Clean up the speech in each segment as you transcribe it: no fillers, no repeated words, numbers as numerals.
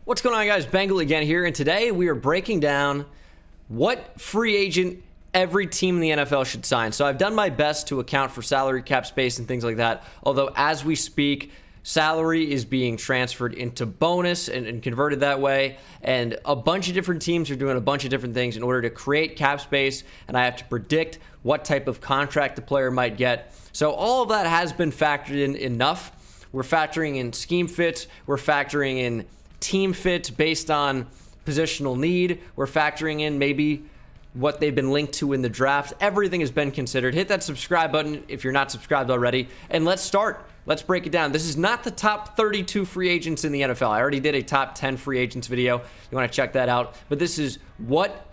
What's going on, guys? Bengal again here, and today we are breaking down what free agent every team in the NFL should sign. So I've done my best to account for salary cap space and things like that, although as we speak, salary is being transferred into bonus and converted that way, and a bunch of different teams are doing a bunch of different things in order to create cap space, and I have to predict what type of contract the player might get. So all of that has been factored in enough. We're factoring in scheme fits, we're factoring in team fits based on positional need. We're factoring in maybe what they've been linked to in the draft. Everything has been considered. Hit that subscribe button if you're not subscribed already. And let's start. Let's break it down. This is not the top 32 free agents in the NFL. I already did a top 10 free agents video. You want to check that out. But this is what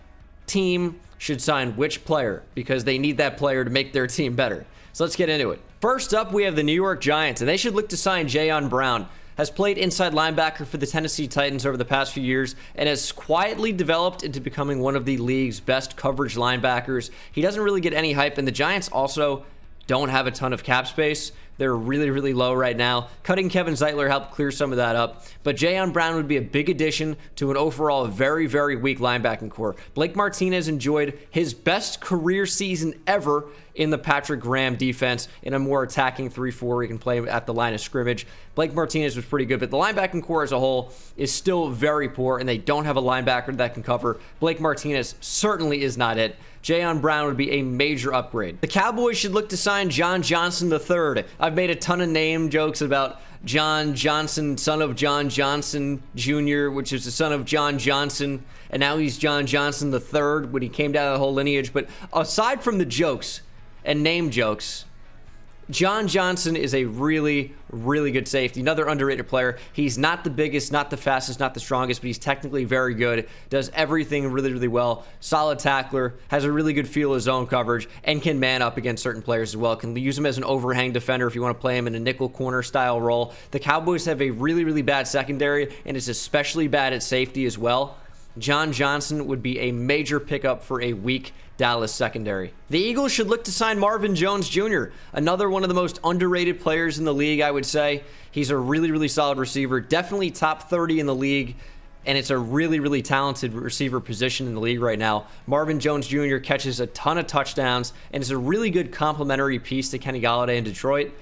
team should sign which player, because they need that player to make their team better. So let's get into it. First up, we have the New York Giants, and they should look to sign Jayon Brown. Has played inside linebacker for the Tennessee Titans over the past few years and has quietly developed into becoming one of the league's best coverage linebackers. He doesn't really get any hype, and the Giants also don't have a ton of cap space. They're really, really low right now. Cutting Kevin Zeitler helped clear some of that up. But Jayon Brown would be a big addition to an overall very, very weak linebacking core. Blake Martinez enjoyed his best career season ever in the Patrick Graham defense in a more attacking 3-4 where he can play at the line of scrimmage. Blake Martinez was pretty good, but the linebacking core as a whole is still very poor, and they don't have a linebacker that can cover. Blake Martinez certainly is not it. Jayon Brown would be a major upgrade. The Cowboys should look to sign John Johnson III. I've made a ton of name jokes about John Johnson, son of John Johnson Jr., which is the son of John Johnson, and now he's John Johnson III when he came down the whole lineage. But aside from the jokes and name jokes, John Johnson is a really, really good safety. Another underrated player. He's not the biggest, not the fastest, not the strongest, but he's technically very good. Does everything really, really well. Solid tackler. Has a really good feel of zone coverage and can man up against certain players as well. Can use him as an overhang defender if you want to play him in a nickel corner style role. The Cowboys have a really, really bad secondary, and it's especially bad at safety as well. John Johnson would be a major pickup for a weak Dallas secondary. The Eagles should look to sign Marvin Jones Jr., another one of the most underrated players in the league, I would say. He's a really, really solid receiver, definitely top 30 in the league, and it's a really, really talented receiver position in the league right now. Marvin Jones Jr. catches a ton of touchdowns and is a really good complementary piece to Kenny Golladay in Detroit.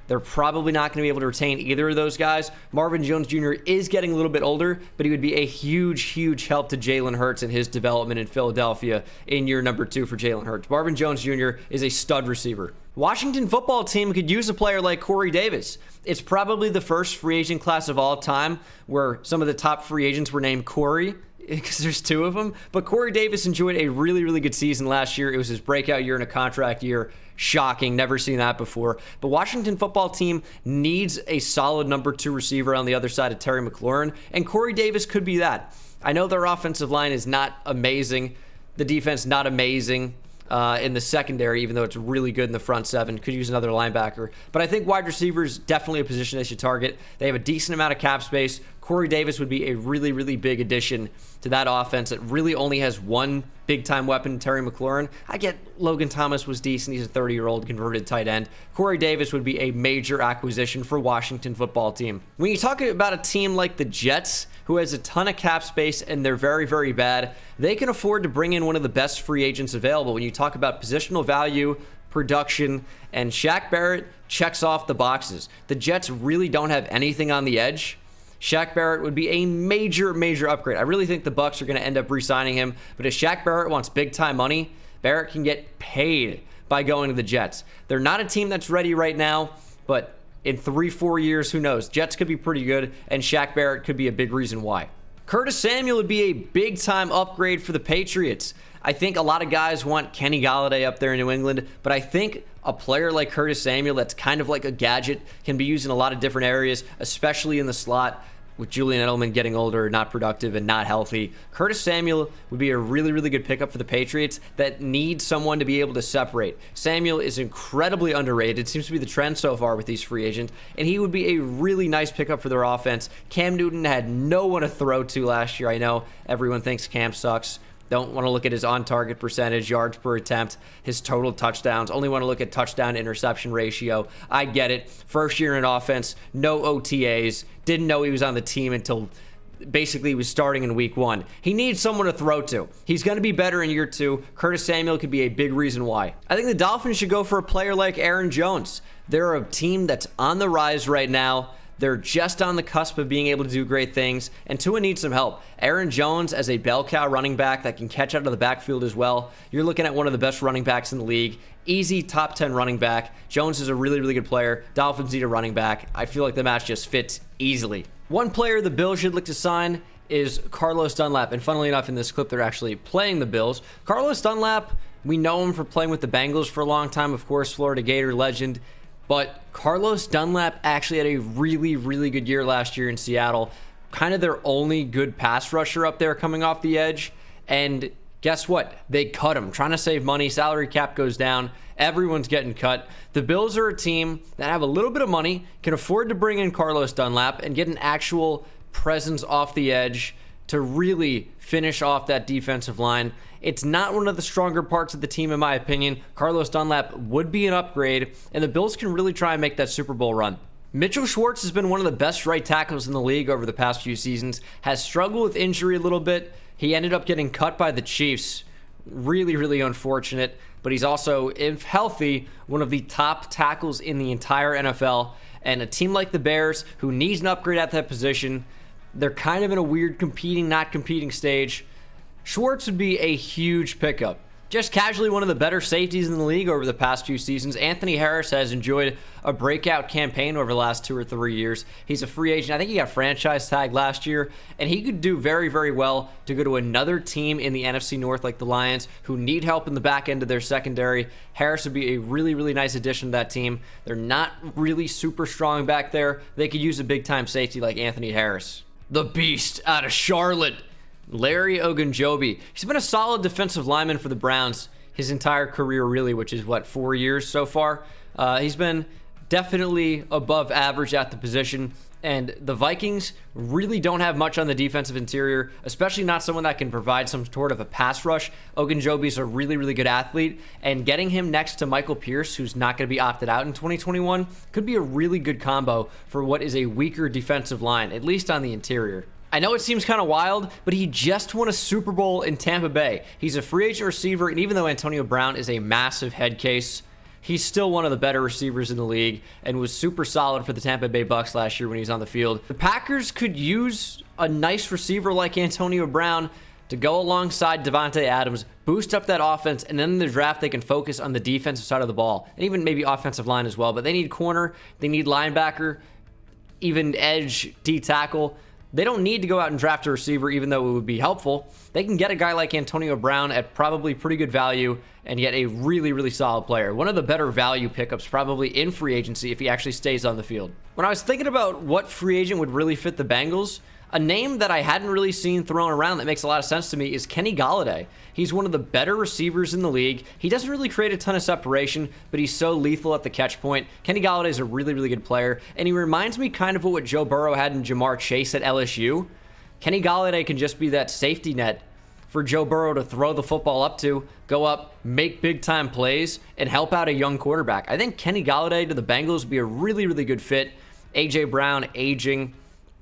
They're probably not going to be able to retain either of those guys. Marvin Jones Jr. is getting a little bit older, but he would be a huge, huge help to Jalen Hurts in his development in Philadelphia in year number 2 for Jalen Hurts. Marvin Jones Jr. is a stud receiver. Washington football team could use a player like Corey Davis. It's probably the first free agent class of all time where some of the top free agents were named Corey, because there's 2 of them. But Corey Davis enjoyed a really, really good season last year. It was his breakout year and a contract year. Shocking. Never seen that before. But Washington football team needs a solid number 2 receiver on the other side of Terry McLaurin, and Corey Davis could be that. I know their offensive line is not amazing. The defense not amazing in the secondary, even though it's really good in the front 7. Could use another linebacker. But I think wide receiver is definitely a position they should target. They have a decent amount of cap space. Corey Davis would be a really, really big addition to that offense. It really only has one big-time weapon, Terry McLaurin. I get Logan Thomas was decent. He's a 30-year-old converted tight end. Corey Davis would be a major acquisition for Washington football team. When you talk about a team like the Jets, who has a ton of cap space and they're very, very bad, they can afford to bring in one of the best free agents available. When you talk about positional value, production, and Shaq Barrett checks off the boxes. The Jets really don't have anything on the edge. Shaq Barrett would be a major, major upgrade. I really think the Bucs are going to end up re-signing him, but if Shaq Barrett wants big-time money, Barrett can get paid by going to the Jets. They're not a team that's ready right now, but in 3-4 years, who knows? Jets could be pretty good, and Shaq Barrett could be a big reason why. Curtis Samuel would be a big-time upgrade for the Patriots. I think a lot of guys want Kenny Golladay up there in New England, but I think a player like Curtis Samuel that's kind of like a gadget can be used in a lot of different areas, especially in the slot. With Julian Edelman getting older, not productive, and not healthy, Curtis Samuel would be a really, really good pickup for the Patriots that need someone to be able to separate. Samuel is incredibly underrated. Seems to be the trend so far with these free agents, and he would be a really nice pickup for their offense. Cam Newton had no one to throw to last year. I know everyone thinks Cam sucks. Don't want to look at his on-target percentage, yards per attempt, his total touchdowns. Only want to look at touchdown-interception ratio. I get it. First year in offense, no OTAs. Didn't know he was on the team until basically was starting in week 1. He needs someone to throw to. He's going to be better in year 2. Curtis Samuel could be a big reason why. I think the Dolphins should go for a player like Aaron Jones. They're a team that's on the rise right now. They're just on the cusp of being able to do great things, and Tua needs some help. Aaron Jones as a bell cow running back that can catch out of the backfield as well. You're looking at one of the best running backs in the league. Easy top 10 running back. Jones is a really, really good player. Dolphins need a running back. I feel like the match just fits easily. One player the Bills should look to sign is Carlos Dunlap, and funnily enough, in this clip, they're actually playing the Bills. Carlos Dunlap, we know him for playing with the Bengals for a long time, of course, Florida Gator legend. But Carlos Dunlap actually had a really, really good year last year in Seattle. Kind of their only good pass rusher up there coming off the edge. And guess what? They cut him. Trying to save money. Salary cap goes down. Everyone's getting cut. The Bills are a team that have a little bit of money, can afford to bring in Carlos Dunlap and get an actual presence off the edge to really finish off that defensive line. It's not one of the stronger parts of the team, in my opinion. Carlos Dunlap would be an upgrade, and the Bills can really try and make that Super Bowl run. Mitchell Schwartz has been one of the best right tackles in the league over the past few seasons, has struggled with injury a little bit. He ended up getting cut by the Chiefs. Really, really unfortunate, but he's also, if healthy, one of the top tackles in the entire NFL. And a team like the Bears, who needs an upgrade at that position, they're kind of in a weird competing, not competing stage. Schwartz would be a huge pickup. Just casually one of the better safeties in the league over the past few seasons. Anthony Harris has enjoyed a breakout campaign over the last 2 or 3 years. He's a free agent. I think he got franchise tagged last year, and he could do very, very well to go to another team in the NFC North like the Lions, who need help in the back end of their secondary. Harris would be a really, really nice addition to that team. They're not really super strong back there. They could use a big-time safety like Anthony Harris. The Beast out of Charlotte, Larry Ogunjobi. He's been a solid defensive lineman for the Browns his entire career, really, which is, 4 years so far? He's been definitely above average at the position, and the Vikings really don't have much on the defensive interior, especially not someone that can provide some sort of a pass rush. Ogunjobi's a really, really good athlete, and getting him next to Michael Pierce, who's not going to be opted out in 2021, could be a really good combo for what is a weaker defensive line, at least on the interior. I know it seems kind of wild, but he just won a Super Bowl in Tampa Bay. He's a free agent receiver, and even though Antonio Brown is a massive head case, he's still one of the better receivers in the league and was super solid for the Tampa Bay Bucks last year when he was on the field. The Packers could use a nice receiver like Antonio Brown to go alongside Devontae Adams, boost up that offense, and then in the draft they can focus on the defensive side of the ball, and even maybe offensive line as well. But they need corner, they need linebacker, even edge, D-tackle. They don't need to go out and draft a receiver, even though it would be helpful. They can get a guy like Antonio Brown at probably pretty good value and get a really, really solid player. One of the better value pickups probably in free agency if he actually stays on the field. When I was thinking about what free agent would really fit the Bengals, a name that I hadn't really seen thrown around that makes a lot of sense to me is Kenny Golladay. He's one of the better receivers in the league. He doesn't really create a ton of separation, but he's so lethal at the catch point. Kenny Golladay is a really, really good player, and he reminds me kind of what Joe Burrow had in Jamar Chase at LSU. Kenny Golladay can just be that safety net for Joe Burrow to throw the football up to, go up, make big-time plays, and help out a young quarterback. I think Kenny Golladay to the Bengals would be a really, really good fit. A.J. Brown, aging,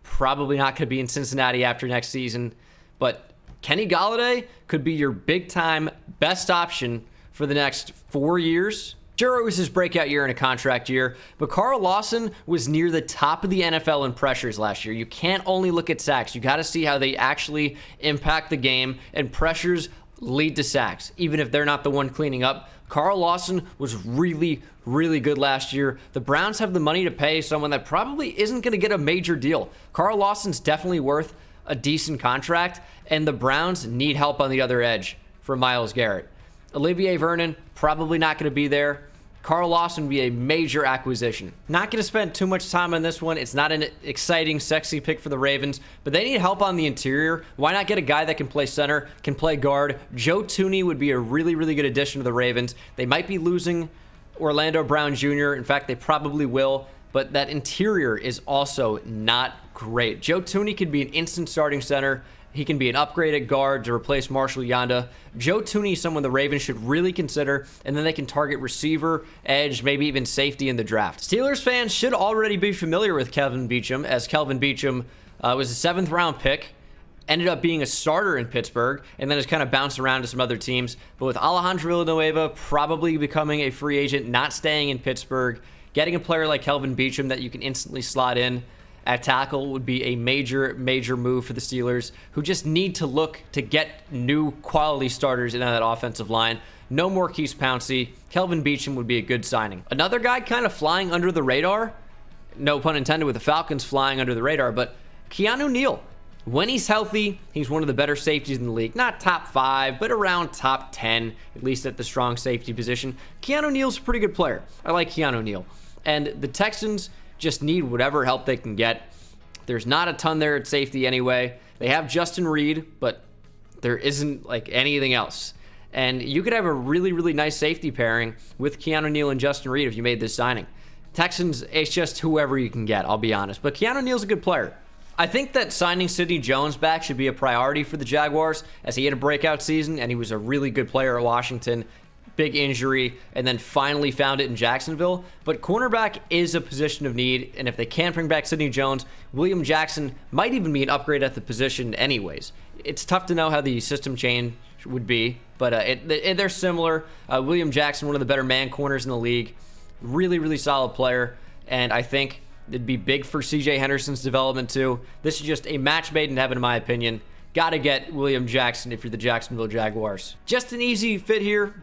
probably not going to be in Cincinnati after next season, but Kenny Golladay could be your big-time best option for the next 4 years. Sure, it was his breakout year and a contract year, but Carl Lawson was near the top of the NFL in pressures last year. You can't only look at sacks. You got to see how they actually impact the game, and pressures lead to sacks, even if they're not the one cleaning up. Carl Lawson was really, really good last year. The Browns have the money to pay someone that probably isn't going to get a major deal. Carl Lawson's definitely worth a decent contract, and the Browns need help on the other edge for Myles Garrett. Olivier Vernon, probably not going to be there. Carl Lawson would be a major acquisition. Not going to spend too much time on this one. It's not an exciting, sexy pick for the Ravens, but they need help on the interior. Why not get a guy that can play center, can play guard? Joe Thuney would be a really, really good addition to the Ravens. They might be losing Orlando Brown Jr. In fact, they probably will, but that interior is also not great. Joe Thuney could be an instant starting center. He can be an upgraded guard to replace Marshall Yanda. Joe Thuney is someone the Ravens should really consider, and then they can target receiver, edge, maybe even safety in the draft. Steelers fans should already be familiar with Kelvin Beachum, as Kelvin Beachum Was a 7th round pick. Ended up being a starter in Pittsburgh, and then has kind of bounced around to some other teams. But with Alejandro Villanueva probably becoming a free agent, not staying in Pittsburgh, getting a player like Kelvin Beachum that you can instantly slot in at tackle would be a major, major move for the Steelers, who just need to look to get new quality starters into that offensive line. No more Keith Pouncey. Kelvin Beachum would be a good signing. Another guy kind of flying under the radar, no pun intended with the Falcons flying under the radar, but Keanu Neal. When he's healthy, he's one of the better safeties in the league. Not top 5, but around top 10, at least at the strong safety position. Keanu Neal's a pretty good player. I like Keanu Neal. And the Texans just need whatever help they can get. There's not a ton there at safety anyway. They have Justin Reed, but there isn't like anything else. And you could have a really, really nice safety pairing with Keanu Neal and Justin Reed if you made this signing. Texans, it's just whoever you can get, I'll be honest. But Keanu Neal's a good player. I think that signing Sidney Jones back should be a priority for the Jaguars, as he had a breakout season and he was a really good player at Washington. Big injury, and then finally found it in Jacksonville. But cornerback is a position of need, and if they can't bring back Sidney Jones, William Jackson might even be an upgrade at the position anyways. It's tough to know how the system change would be, but they're similar. William Jackson, one of the better man corners in the league. Really, really solid player, and I think it'd be big for CJ Henderson's development too. This is just a match made in heaven in my opinion. Gotta get William Jackson if you're the Jacksonville Jaguars. Just an easy fit here.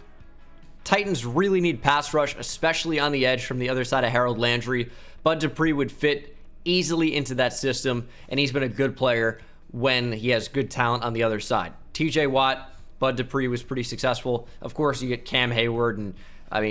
Titans really need pass rush, especially on the edge from the other side of Harold Landry. Bud Dupree would fit easily into that system, and he's been a good player when he has good talent on the other side. TJ Watt, Bud Dupree was pretty successful. Of course, you get Cam Hayward and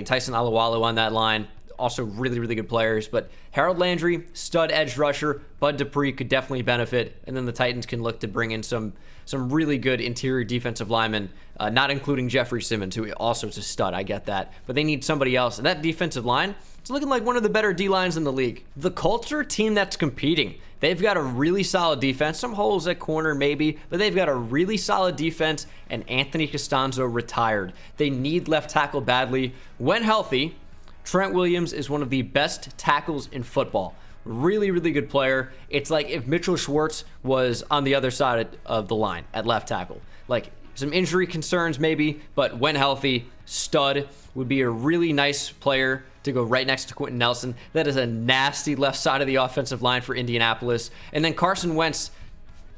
Tyson Alualu on that line. Also really, really good players. But Harold Landry, stud edge rusher. Bud Dupree could definitely benefit. And then the Titans can look to bring in some really good interior defensive linemen, not including Jeffrey Simmons, who also is a stud. I get that. But they need somebody else. And that defensive line, it's looking like one of the better D-lines in the league. The Colts are a team that's competing. They've got a really solid defense. Some holes at corner maybe, but they've got a really solid defense, and Anthony Costanzo retired. They need left tackle badly. When healthy, Trent Williams is one of the best tackles in football. Really, really good player. It's like if Mitchell Schwartz was on the other side of the line at left tackle. Like some injury concerns maybe, but when healthy, stud. Would be a really nice player to go right next to Quentin Nelson. That is a nasty left side of the offensive line for Indianapolis. And then Carson Wentz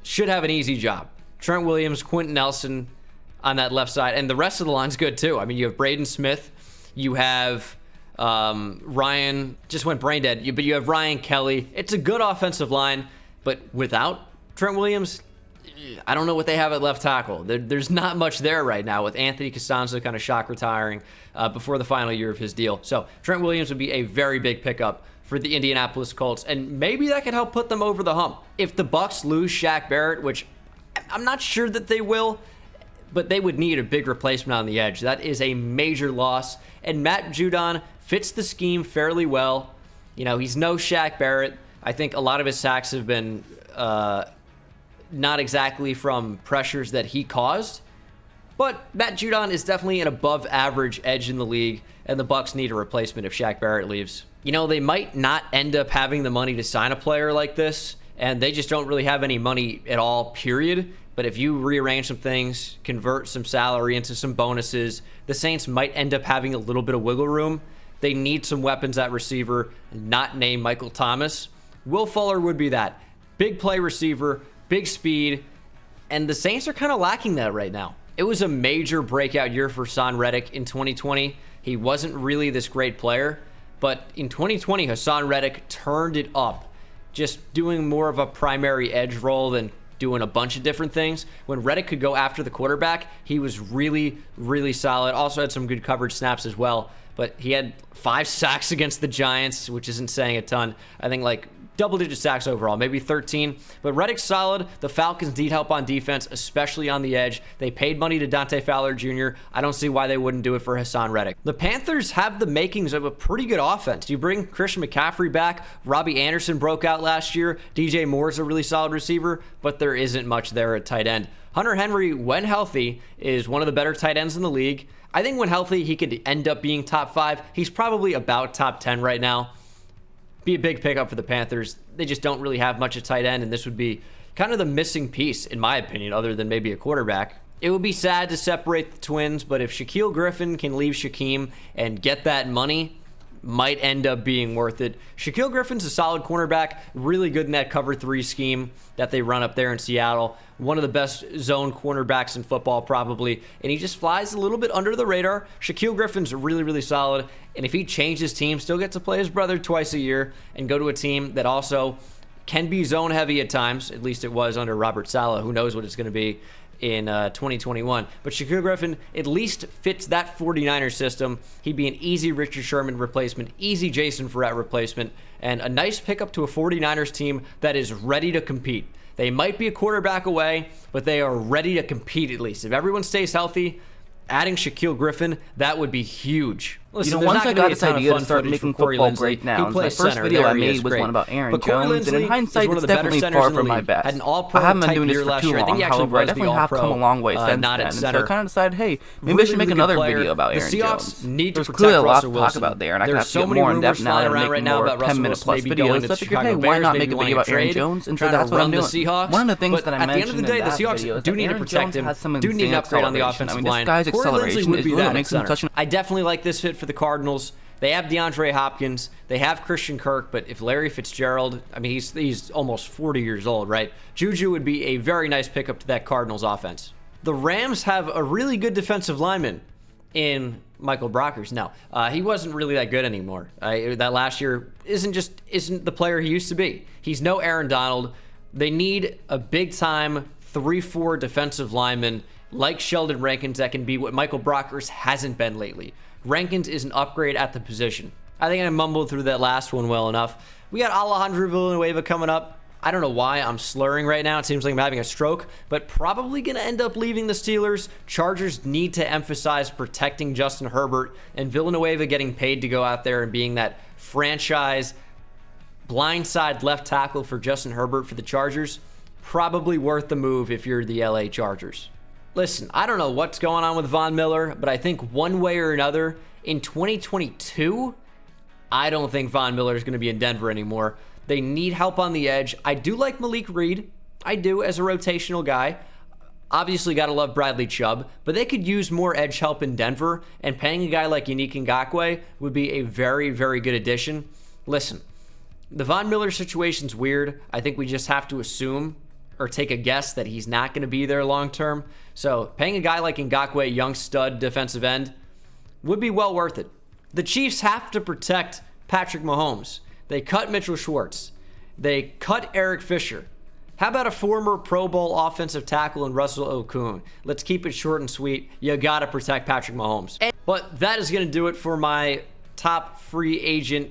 should have an easy job. Trent Williams, Quentin Nelson on that left side. And the rest of the line's good too. You have Braden Smith. You have Ryan, just went brain dead, but you have Ryan Kelly. It's a good offensive line, but without Trent Williams, I don't know what they have at left tackle. There's not much there right now with Anthony Costanzo kind of shock retiring before the final year of his deal. So Trent Williams would be a very big pickup for the Indianapolis Colts, and maybe that could help put them over the hump. If the Bucs lose Shaq Barrett, which I'm not sure that they will, but they would need a big replacement on the edge. That is a major loss, and Matt Judon fits the scheme fairly well. He's no Shaq Barrett. I think a lot of his sacks have been not exactly from pressures that he caused, but Matt Judon is definitely an above average edge in the league, and the Bucs need a replacement if Shaq Barrett leaves. They might not end up having the money to sign a player like this, and they just don't really have any money at all, period. But if you rearrange some things, convert some salary into some bonuses, the Saints might end up having a little bit of wiggle room. They need some weapons at receiver, not named Michael Thomas. Will Fuller would be that. Big play receiver, big speed, and the Saints are kind of lacking that right now. It was a major breakout year for Hassan Reddick in 2020. He wasn't really this great player, but in 2020, Hassan Reddick turned it up, just doing more of a primary edge role than doing a bunch of different things. When Reddick could go after the quarterback, he was really, really solid. Also had some good coverage snaps as well, but he had 5 sacks against the Giants, which isn't saying a ton. I think like double-digit sacks overall, maybe 13. But Reddick's solid. The Falcons need help on defense, especially on the edge. They paid money to Dante Fowler Jr. I don't see why they wouldn't do it for Hassan Reddick. The Panthers have the makings of a pretty good offense. You bring Christian McCaffrey back. Robbie Anderson broke out last year. DJ Moore's a really solid receiver, but there isn't much there at tight end. Hunter Henry, when healthy, is one of the better tight ends in the league. I think when healthy, he could end up being top 5. He's probably about top 10 right now. be a big pickup for the Panthers. They just don't really have much at tight end, and this would be kind of the missing piece, in my opinion, other than maybe a quarterback. It would be sad to separate the twins, but if Shaquille Griffin can leave Shaquem and get that money, might end up being worth it. Shaquille Griffin's a solid cornerback, really good in that cover 3 scheme that they run up there in Seattle. One of the best zone cornerbacks in football, probably, and he just flies a little bit under the radar. Shaquille Griffin's really, really solid, and if he changes teams, still gets to play his brother twice a year and go to a team that also can be zone heavy at times. At least it was under Robert Saleh. Who knows what it's going to be in 2021. But Shaquille Griffin at least fits that 49ers system. He'd be an easy Richard Sherman replacement, easy Jason Verrett replacement, and a nice pickup to a 49ers team that is ready to compete. They might be a quarterback away, but they are ready to compete at least. If everyone stays healthy, adding Shaquille Griffin, that would be huge. Listen, once I got this idea to start making football great now, my first video I made was one about Aaron Jones, and in hindsight, it's definitely far from my best. I haven't been doing this for too long, however, I definitely have come a long way since then, and so I kind of decided, hey, maybe I should make another video about Aaron Jones. There's clearly a lot to talk about there, and I have to get more in depth now that I'm making more 10-minute plus videos, so I figured, hey, why not make a video about Aaron Jones? And so that's what I'm doing. One of the things that I mentioned in that video is that Aaron Jones has some insane acceleration. I mean, this guy's acceleration is what makes him such an... I definitely like this fit for the Cardinals. They have DeAndre Hopkins. They have Christian Kirk. But if Larry Fitzgerald, I mean, he's almost 40 years old, right? Juju would be a very nice pickup to that Cardinals offense. The Rams have a really good defensive lineman in Michael Brockers. No, he wasn't really that good anymore. That last year isn't the player he used to be. He's no Aaron Donald. They need a big-time 3-4 defensive lineman like Sheldon Rankins that can be what Michael Brockers hasn't been lately. Rankins is an upgrade at the position. I think I mumbled through that last one well enough. We got Alejandro Villanueva coming up. I don't know why I'm slurring right now. It seems like I'm having a stroke, but probably going to end up leaving the Steelers. Chargers need to emphasize protecting Justin Herbert, and Villanueva getting paid to go out there and being that franchise blindside left tackle for Justin Herbert for the Chargers. Probably worth the move if you're the LA Chargers. Listen, I don't know what's going on with Von Miller, but I think one way or another, in 2022, I don't think Von Miller is going to be in Denver anymore. They need help on the edge. I do like Malik Reed. I do, as a rotational guy. Obviously, got to love Bradley Chubb, but they could use more edge help in Denver, and paying a guy like Yannick Ngakoue would be a very, very good addition. Listen, the Von Miller situation's weird. I think we just have to assume or take a guess that he's not going to be there long term. So paying a guy like Ngakoue, young stud defensive end, would be well worth it. The Chiefs have to protect Patrick Mahomes. They cut Mitchell Schwartz. They cut Eric Fisher. How about a former Pro Bowl offensive tackle in Russell Okung? Let's keep it short and sweet. You got to protect Patrick Mahomes. But that is going to do it for my top free agent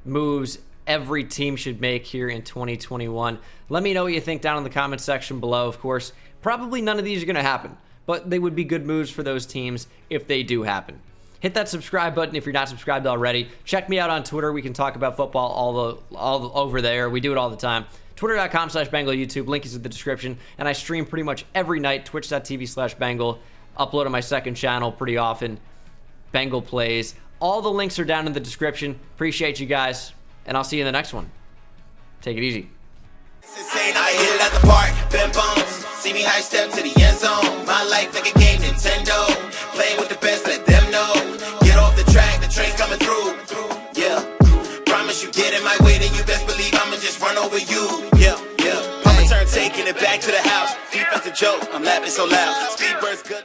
moves every team should make here in 2021. Let me know what you think down in the comments section below. Of course, probably none of these are going to happen, but they would be good moves for those teams if they do happen. Hit that subscribe button if you're not subscribed already. Check me out on Twitter. We can talk about football all over there. We do it all the time. Twitter.com/Bengal YouTube. Link is in the description. And I stream pretty much every night. Twitch.tv/Bengal. Upload on my second channel pretty often. Bengal Plays. All the links are down in the description. Appreciate you guys. And I'll see you in the next one. Take it easy. I hit it at the park, bend bones. See me high step to the end zone. My life like a game, Nintendo. Playing with the best, let them know. Get off the track, the train's coming through. Yeah. Promise you get in my way, then you best believe I'ma just run over you. Yeah, yeah. I'ma turn taking it back to the house. Defensive joke, I'm laughing so loud. Speedbird's good.